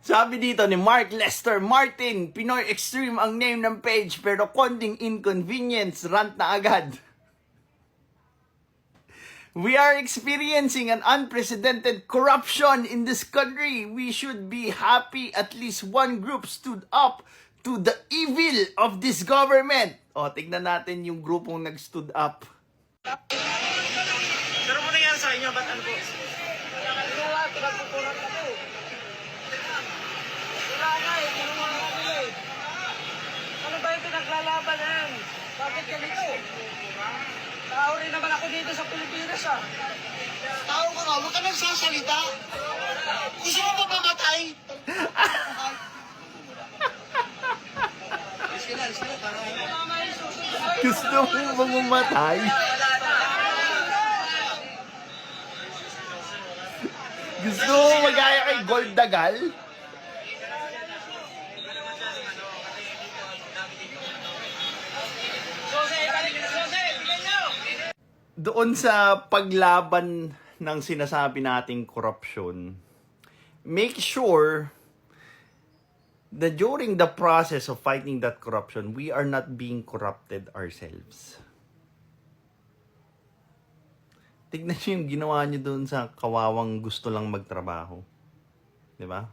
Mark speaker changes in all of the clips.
Speaker 1: Sabi dito ni Mark Lester Martin, Pinoy Extreme ang name ng page pero konting inconvenience, rant na agad. We are experiencing an unprecedented corruption in this country. We should be happy at least one group stood up to the evil of this government. O, tignan natin yung grupong nag-stood up.
Speaker 2: Pero mo nangyari sa inyo, ba't ano po?
Speaker 3: Wala nga eh, kinuha nga nila eh. Ano ba yung pinaglalabanan? Bakit ganito? Tao rin naman ako dito sa Pilipinas ah.
Speaker 4: Tao ka nga, huwag ka nang sasalita. Gusto mo ba mamatay?
Speaker 1: Gusto mo bang mamatay? Gusto mo magaya kay Gold Dagal? Doon sa paglaban ng sinasabi nating korupsyon, make sure that during the process of fighting that corruption, we are not being corrupted ourselves. Tignan niyo yung ginawa niyo doon sa kawawang gusto lang magtrabaho. 'Di ba?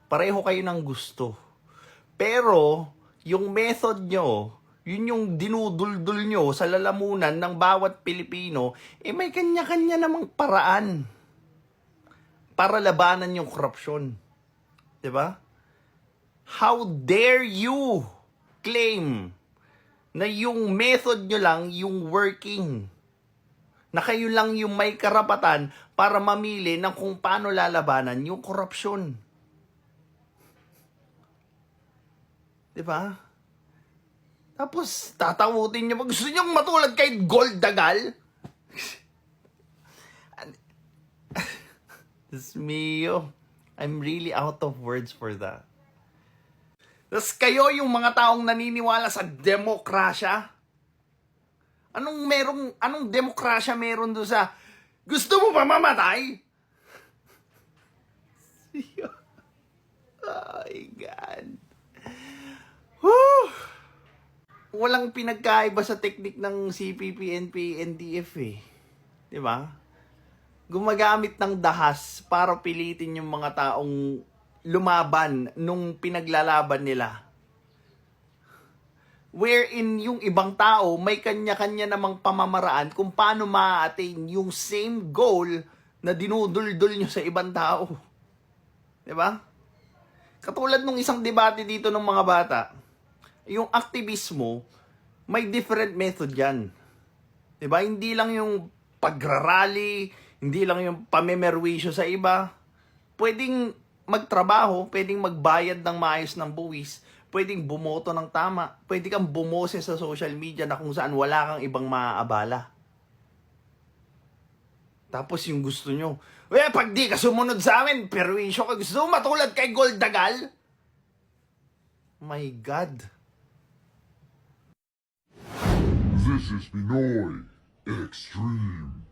Speaker 1: Pareho kayo ng gusto. Pero, yung method nyo, yun yung dinuduldul nyo sa lalamunan ng bawat Pilipino, may kanya-kanya namang paraan para labanan yung korupsyon. 'Di ba? How dare you claim na yung method nyo lang yung working? Na kayo lang yung may karapatan para mamili ng kung paano lalabanan yung korupsyon. Diba? Tapos, tatawutin nyo, gusto nyo matulad kay Gold Dagal? Diyos mio, I'm really out of words for that. Tapos kayo yung mga taong naniniwala sa demokrasya? Anong demokrasya meron doon sa gusto mo pa mamatay? Oh my God. Whew. Walang pinagkaiba sa teknik ng CPP, NP, NDF eh. 'Di ba? Gumagamit ng dahas para pilitin yung mga taong lumaban nung pinaglalaban nila. Wherein yung ibang tao may kanya-kanya namang pamamaraan kung paano ma-attain yung same goal na dinuduldul nyo sa ibang tao. 'Di ba? Katulad nung isang debate dito ng mga bata, yung aktivismo, may different method yan. 'Di ba? Hindi lang yung pagrarally, hindi lang yung pamemerwisyo sa iba. Pwedeng magtrabaho, pwedeng magbayad ng maayos ng buwis, pwedeng bumoto ng tama, pwede kang bumoses sa social media na kung saan wala kang ibang maaabala. Tapos yung gusto nyo, pag di ka sumunod sa amin, perwisyo ka, gusto mo matulad kay Gold Dagal? My God.
Speaker 5: This is Pinoy Extreme.